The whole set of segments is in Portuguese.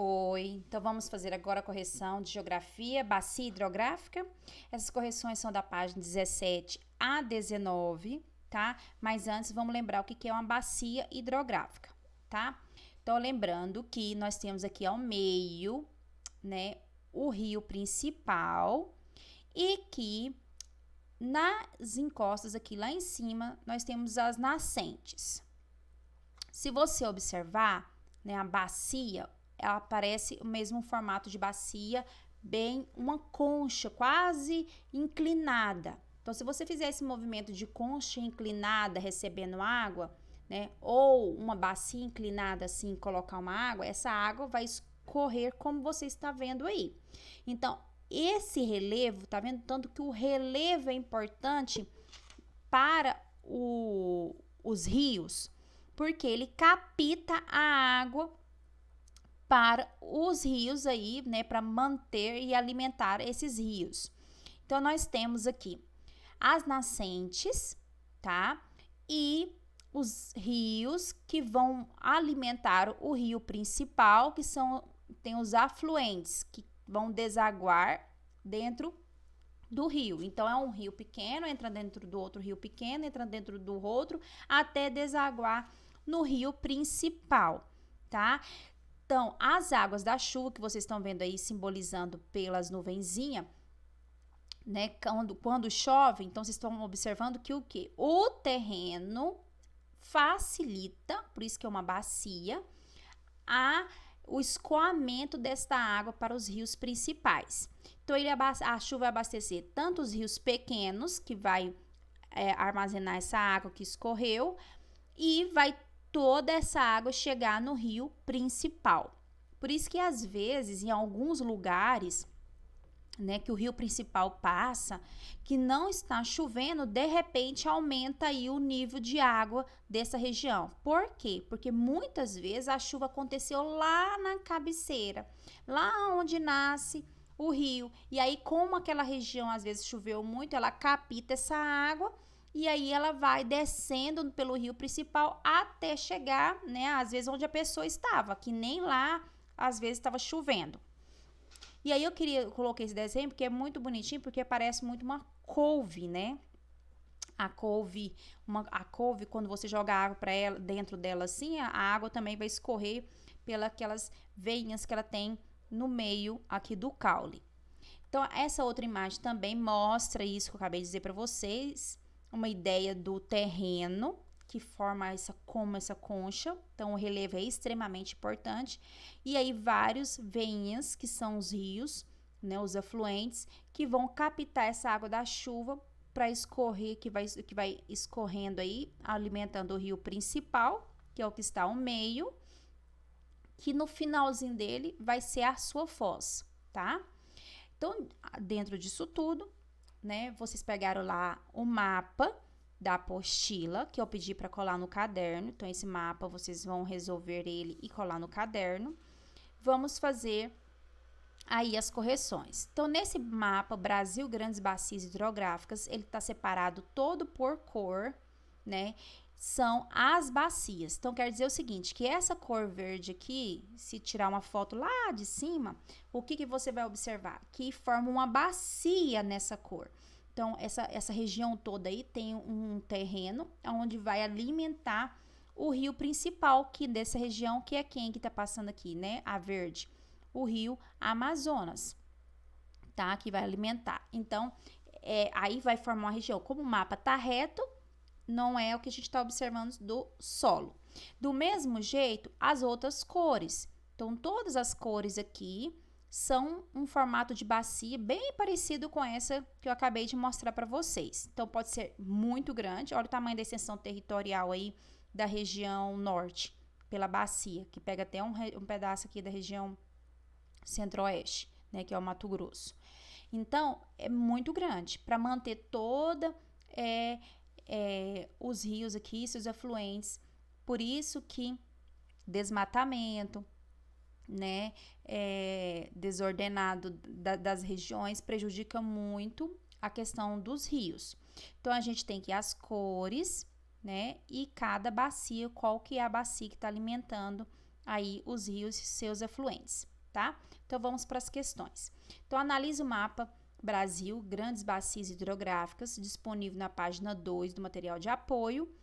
Oi, então vamos fazer agora a correção de geografia, bacia hidrográfica. Essas correções são da página 17 a 19, tá? Mas antes vamos lembrar o que é uma bacia hidrográfica, tá? Então, lembrando que nós temos aqui ao meio, né, o rio principal e que nas encostas aqui lá em cima nós temos as nascentes. Se você observar, né, a bacia, ela parece o mesmo formato de bacia, bem uma concha, quase inclinada. Então, se você fizer esse movimento de concha inclinada recebendo água, né, ou uma bacia inclinada assim, colocar uma água, essa água vai escorrer como você está vendo aí. Então, esse relevo, tá vendo? Tanto que o relevo é importante para os rios, porque ele capta a água para os rios aí, né, para manter e alimentar esses rios. Então, nós temos aqui as nascentes, tá? E os rios que vão alimentar o rio principal, que tem os afluentes, que vão desaguar dentro do rio. Então, é um rio pequeno, entra dentro do outro rio pequeno, entra dentro do outro, até desaguar no rio principal, tá? Então, as águas da chuva que vocês estão vendo aí simbolizando pelas nuvenzinhas, né? Quando chove, então vocês estão observando que o quê? O terreno facilita, por isso que é uma bacia, o escoamento desta água para os rios principais. Então, a chuva vai abastecer tanto os rios pequenos, que vai armazenar essa água que escorreu, e vai toda essa água chegar no rio principal. Por isso que às vezes, em alguns lugares, né, que o rio principal passa, que não está chovendo, de repente aumenta aí o nível de água dessa região. Por quê? Porque muitas vezes a chuva aconteceu lá na cabeceira, lá onde nasce o rio. E aí, como aquela região às vezes choveu muito, ela capta essa água e aí ela vai descendo pelo rio principal até chegar, né, às vezes onde a pessoa estava, que nem lá às vezes estava chovendo. E aí eu coloquei esse desenho porque é muito bonitinho, porque parece muito uma couve, né? A couve, quando você joga água para ela, dentro dela assim, a água também vai escorrer pelas aquelas veinhas que ela tem no meio aqui do caule. Então, essa outra imagem também mostra isso que eu acabei de dizer para vocês, uma ideia do terreno que forma como essa concha. Então, o relevo é extremamente importante. E aí, vários veinhas, que são os rios, né, os afluentes, que vão captar essa água da chuva para escorrer, que vai escorrendo aí, alimentando o rio principal, que é o que está ao meio, que no finalzinho dele vai ser a sua foz, tá? Então, dentro disso tudo, né, vocês pegaram lá o mapa da apostila, que eu pedi para colar no caderno. Então, esse mapa vocês vão resolver ele e colar no caderno. Vamos fazer aí as correções. Então, nesse mapa, Brasil Grandes Bacias Hidrográficas, ele está separado todo por cor, né? São as bacias. Então, quer dizer o seguinte, que essa cor verde aqui, se tirar uma foto lá de cima, o que você vai observar? Que forma uma bacia nessa cor. Então, essa região toda aí tem um terreno onde vai alimentar o rio principal que dessa região, que é quem que tá passando aqui, né? A verde. O rio Amazonas, tá? Que vai alimentar. Então, aí vai formar uma região. Como o mapa tá reto, não é o que a gente está observando do solo. Do mesmo jeito, as outras cores. Então, todas as cores aqui são um formato de bacia bem parecido com essa que eu acabei de mostrar para vocês. Então, pode ser muito grande. Olha o tamanho da extensão territorial aí da região norte, pela bacia, que pega até um pedaço aqui da região centro-oeste, né, que é o Mato Grosso. Então, é muito grande para manter toda os rios aqui, seus afluentes. Por isso que desmatamento, né, desordenado das regiões prejudica muito a questão dos rios. Então, a gente tem que as cores, né, e cada bacia, qual que é a bacia que está alimentando aí os rios e seus afluentes, tá? Então, vamos para as questões. Então, analise o mapa Brasil, grandes bacias hidrográficas, disponível na página 2 do material de apoio,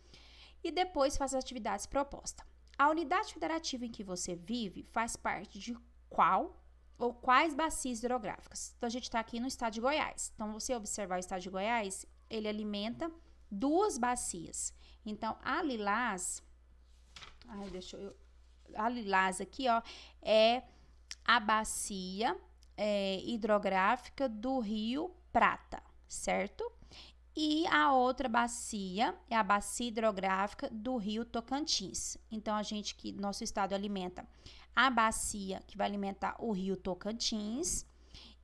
e depois faça as atividades propostas. A unidade federativa em que você vive faz parte de qual ou quais bacias hidrográficas? Então, a gente está aqui no estado de Goiás. Então, você observar o estado de Goiás, ele alimenta 2 bacias. Então, a lilás, a lilás aqui, ó, é a bacia hidrográfica do Rio Prata, certo? E a outra bacia é a bacia hidrográfica do Rio Tocantins. Então, nosso estado alimenta a bacia que vai alimentar o Rio Tocantins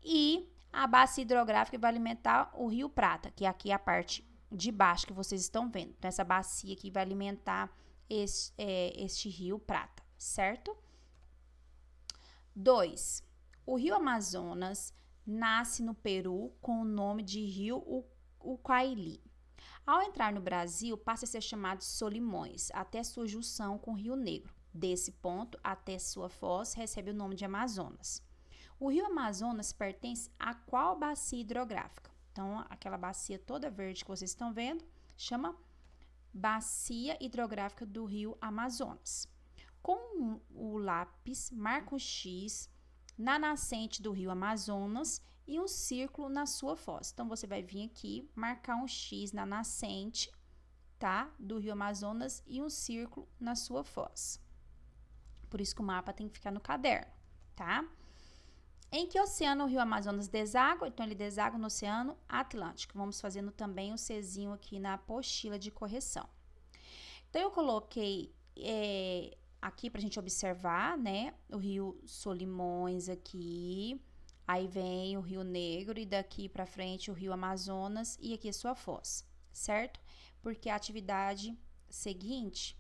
e a bacia hidrográfica que vai alimentar o Rio Prata, que é aqui a parte de baixo que vocês estão vendo. Então, essa bacia aqui vai alimentar este Rio Prata, certo? 2. O Rio Amazonas nasce no Peru com o nome de Rio Ucayali. Ao entrar no Brasil, passa a ser chamado de Solimões, até sua junção com o Rio Negro. Desse ponto até sua foz, recebe o nome de Amazonas. O Rio Amazonas pertence a qual bacia hidrográfica? Então, aquela bacia toda verde que vocês estão vendo, chama Bacia Hidrográfica do Rio Amazonas. Com o lápis, marca um X na nascente do Rio Amazonas e um círculo na sua foz. Então, você vai vir aqui, marcar um X na nascente, tá? Do Rio Amazonas e um círculo na sua foz. Por isso que o mapa tem que ficar no caderno, tá? Em que oceano o Rio Amazonas deságua? Então, ele deságua no Oceano Atlântico. Vamos fazendo também o Czinho aqui na apostila de correção. Então, eu coloquei aqui pra gente observar, né? O Rio Solimões aqui. Aí vem o Rio Negro e daqui pra frente o Rio Amazonas e aqui a sua foz, certo? Porque a atividade seguinte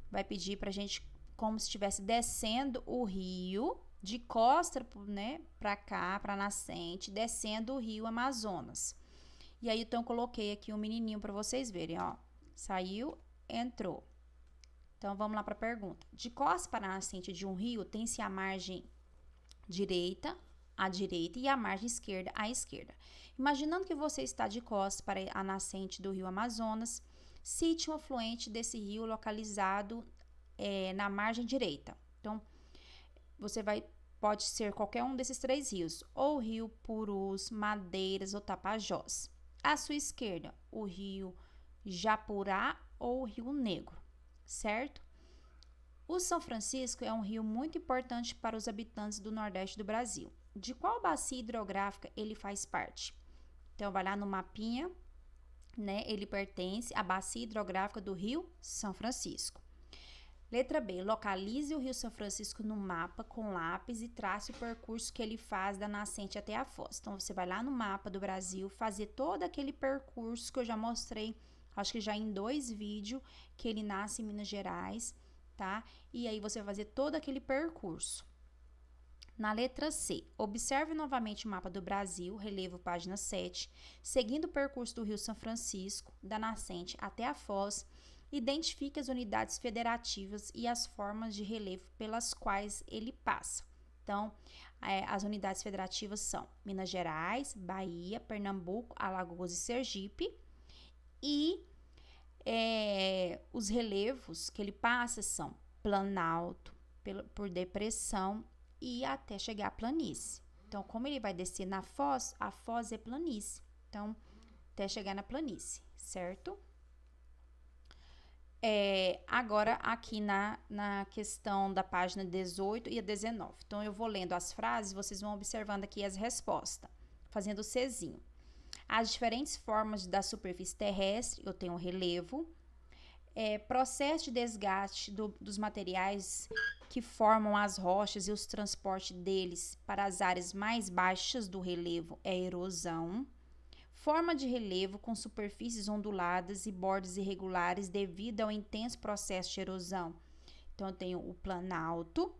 vai pedir pra gente como se estivesse descendo o rio de costa, né, pra cá, pra nascente, descendo o Rio Amazonas. E aí, então, eu coloquei aqui um menininho pra vocês verem, ó. Saiu, entrou. Então, vamos lá pra pergunta. De costa para a nascente de um rio, tem-se a margem direita, à direita, e a margem esquerda, à esquerda. Imaginando que você está de costas para a nascente do Rio Amazonas, cite um afluente desse rio localizado na margem direita. Então, pode ser qualquer um desses 3 rios, ou o Rio Purus, Madeiras ou Tapajós. À sua esquerda, o Rio Japurá ou o Rio Negro, certo? O São Francisco é um rio muito importante para os habitantes do Nordeste do Brasil. De qual bacia hidrográfica ele faz parte? Então, vai lá no mapinha, né? Ele pertence à bacia hidrográfica do Rio São Francisco. Letra B. Localize o Rio São Francisco no mapa com lápis e trace o percurso que ele faz da nascente até a foz. Então, você vai lá no mapa do Brasil, fazer todo aquele percurso que eu já mostrei, acho que já em 2 vídeos, que ele nasce em Minas Gerais, tá? E aí, você vai fazer todo aquele percurso. Na letra C, observe novamente o mapa do Brasil, relevo página 7, seguindo o percurso do Rio São Francisco, da nascente até a foz. Identifique as unidades federativas e as formas de relevo pelas quais ele passa. Então, as unidades federativas são Minas Gerais, Bahia, Pernambuco, Alagoas e Sergipe. E os relevos que ele passa são Planalto, por depressão e até chegar à planície. Então, como ele vai descer na foz, a foz é planície. Então, até chegar na planície, certo? Agora, aqui na questão da página 18 e a 19. Então, eu vou lendo as frases, vocês vão observando aqui as respostas, fazendo o Czinho. As diferentes formas da superfície terrestre, eu tenho o relevo. Processo de desgaste dos materiais que formam as rochas e os transportes deles para as áreas mais baixas do relevo é erosão. Forma de relevo com superfícies onduladas e bordas irregulares devido ao intenso processo de erosão. Então, eu tenho o planalto.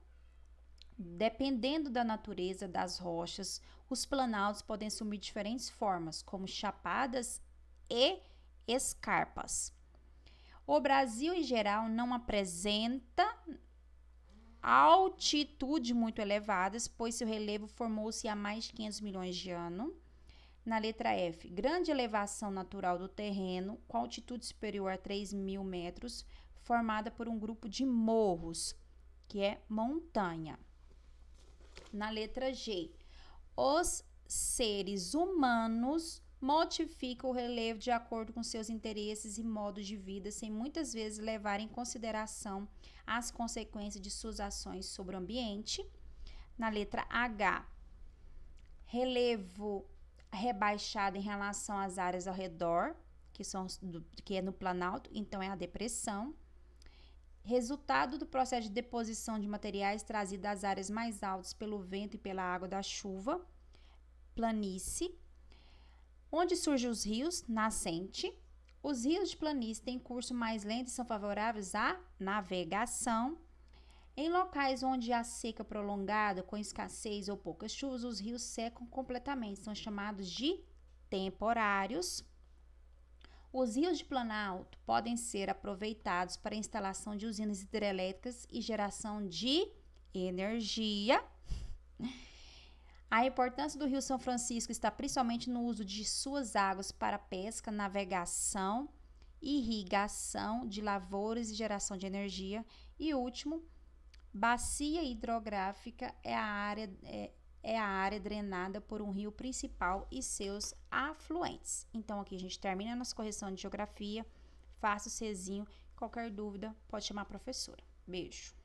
Dependendo da natureza das rochas, os planaltos podem assumir diferentes formas, como chapadas e escarpas. O Brasil, em geral, não apresenta altitude muito elevadas, pois seu relevo formou-se há mais de 500 milhões de anos. Na letra F, grande elevação natural do terreno, com altitude superior a 3.000 metros, formada por um grupo de morros, que é montanha. Na letra G, os seres humanos modificam o relevo de acordo com seus interesses e modos de vida, sem muitas vezes levar em consideração as consequências de suas ações sobre o ambiente. Na letra H, relevo rebaixado em relação às áreas ao redor, que é no planalto, então é a depressão. Resultado do processo de deposição de materiais trazido das áreas mais altas pelo vento e pela água da chuva, planície. Onde surgem os rios? Nascente. Os rios de planície têm curso mais lento e são favoráveis à navegação. Em locais onde há seca prolongada, com escassez ou poucas chuvas, os rios secam completamente, são chamados de temporários. Os rios de planalto podem ser aproveitados para a instalação de usinas hidrelétricas e geração de energia. A importância do Rio São Francisco está principalmente no uso de suas águas para pesca, navegação, irrigação de lavouras e geração de energia. E último, bacia hidrográfica é a área drenada por um rio principal e seus afluentes. Então, aqui a gente termina a nossa correção de geografia. Faça o Czinho. Qualquer dúvida, pode chamar a professora. Beijo.